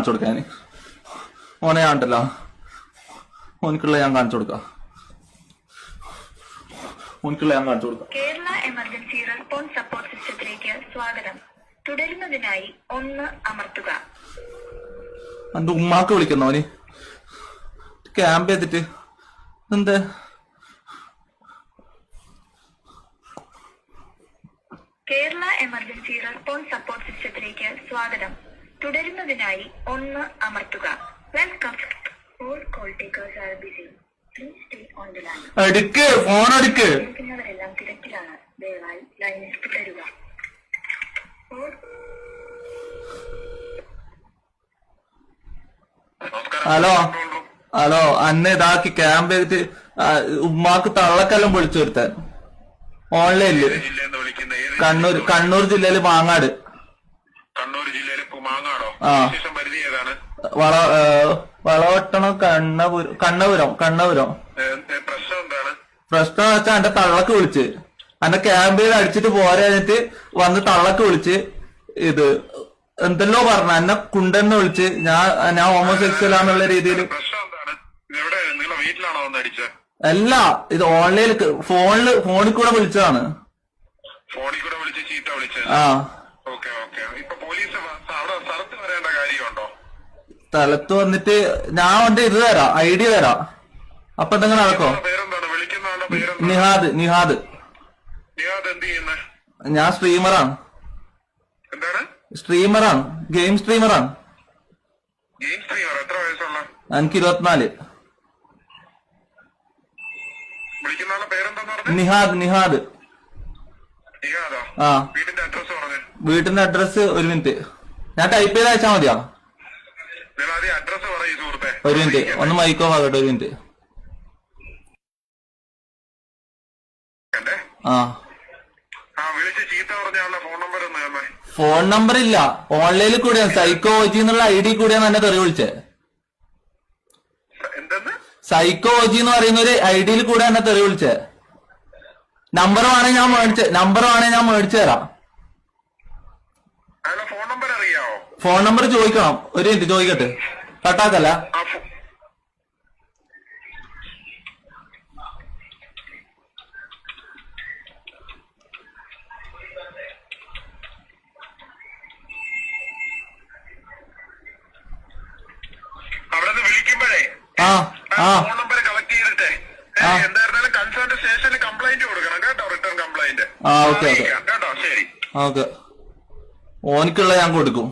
കാണിച്ചു കൊടുക്കാൻ. ഓനെ ഞാൻ ഉണ്ടല്ലോ, ഓനിക്കുള്ള ഞാൻ കാണിച്ചു കൊടുക്കാം. ഓനിക്കുള്ള ഞാൻ കാണിച്ചു കൊടുക്കാം. കേരള എമർജൻസി റെസ്പോൺസ് സപ്പോർട്ട് സിസ്റ്റത്തിലേക്ക് സ്വാഗതം. തുടരുന്നതിനായി 1 അമർത്തുക. എന്റെ ഉമ്മാക്ക് വിളിക്കുന്നോന് ക്യാമ്പ് ചെയ്തിട്ട് എന്താ? കേരള എമർജൻസി റെസ്പോൺസ് സപ്പോർട്ട് സിസ്റ്റത്തിലേക്ക് സ്വാഗതം. തുടരുന്നതിനായി 1 അമർത്തുക. Welcome. All call takers R BC. Please stay on the line. എടുക്ക്, ഫോൺ എടുക്ക്. വിളിക്കുന്നവരെല്ലാം തിരക്കിലാണ്. ദയവായി ലൈനിൽ തുടരുക. ഹലോ ഹലോ, അന്നെ ഇതാക്കി ക്യാമ്പ് ചെയ്തിട്ട് ഉമ്മാക്ക് തള്ളക്കെല്ലാം വിളിച്ചു വരുത്താൻ ഓൺലൈനില്. കണ്ണൂർ ജില്ലയില് മാങ്ങാട്. കണ്ണൂർ ജില്ലയിലെ മാങ്ങാടോ? ആ, പരിധി ഏതാണ്? വളവട്ടണം കണ്ണപുരം. പ്രശ്നം എന്താണ്? പ്രശ്നം വെച്ചാൽ എന്റെ തള്ളക്ക് വിളിച്ച്, എന്റെ ക്യാമ്പ് ചെയ്ത് അടിച്ചിട്ട് പോരാ കഴിഞ്ഞിട്ട് വന്ന് തള്ളക്ക് വിളിച്ച് ഇത് എന്തെല്ലോ പറഞ്ഞു, എന്നെ കുണ്ടെന്ന് വിളിച്ച്. ഞാൻ ഹോമോസെക്സ്വൽ ആണെന്നുള്ള രീതിയിൽ. പ്രശ്നം എന്താണ്? എവിടെ? നിങ്ങളെ വീട്ടിലാണോ വന്ന് അടിച്ചത്? അല്ല, ഇത് ഓൺലൈനിൽ ഫോണിൽ കൂടെ വിളിച്ചതാണ്. ഫോണിൽ കൂടെ വിളിച്ച് ചീത്ത വിളിച്ചത്? ആ. ഓക്കെ. ഇപ്പൊ പോലീസ് അവിടെ സ്ഥലത്ത് വരേണ്ട കാര്യമുണ്ടോ? സ്ഥലത്ത് വന്നിട്ട് ഞാൻ കൊണ്ട് ഇത് തരാം, ID തരാം. അപ്പൊ എന്തെങ്കിലും നടക്കോ? പേരെന്താണ്? വിളിക്കുന്ന ആളുടെ പേരെന്താണ്? നിഹാദ്. നിഹാദ് എന്ത് ചെയ്യുന്നത്? ഞാൻ സ്ട്രീമറാണ്. എന്താണ്? സ്ട്രീമറാണ്, ഗെയിം സ്ട്രീമറാണ്. Game streamer. എത്ര വയസ്സുള്ള? എനിക്ക് 24. വിളിക്കുന്ന ആളുടെ പേരെന്താന്ന് പറഞ്ഞു? നിഹാദ്. നിഹാദോ? ആ. വീടിന്റെ അഡ്രസ് പറഞ്ഞു. വീട്ടിന്റെ അഡ്രസ് 1 മിനിറ്റ് ഞാൻ ടൈപ്പ് ചെയ്ത് അയച്ചാൽ മതിയോ? അഡ്രസ് പറയൂ സുഹൃത്തെ. 1 മിനിറ്റ് ഒന്ന് മൈക്കോ ആകട്ടെ. 1 മിനിറ്റ്. ആ, വിളിച്ച് ചീത്ത പറഞ്ഞ ആളുടെ ഫോൺ നമ്പർ ഒന്ന് തന്നെ. ഫോൺ നമ്പർ ഇല്ല, ഓൺലൈനിൽ കൂടിയാണ്. സൈക്കോളജി എന്നുള്ള ID കൂടിയാണ് എന്നെ തെറി വിളിച്ചത്. എന്തെന്ന്? സൈക്കോളജി എന്ന് പറയുന്ന ഒരു ID കൂടെ എന്നെ തെറി വിളിച്ചത്. നമ്പർ വേണമെങ്കിൽ ഞാൻ മേടിച്ചു തരാം. ഫോൺ നമ്പർ അറിയാവോ? ഫോൺ നമ്പർ ചോദിക്കണം. 1 മിനിറ്റ് ചോദിക്കട്ടെ, കട്ടാക്കല്ല. അവിടെ നിന്ന് വിളിക്കുമ്പോഴേ ഫോൺ നമ്പർ കളക്ട് ചെയ്തിട്ടേ എന്തായിരുന്നാലും കൺസേൺ സ്റ്റേഷനിൽ കംപ്ലൈന്റ് കൊടുക്കണം കേട്ടോ. Return complaint. ഓക്കെ. കേട്ടോ, ശരി. ഓക്കെ, ഓനിക്കുള്ള ഞാൻ കൊടുക്കും.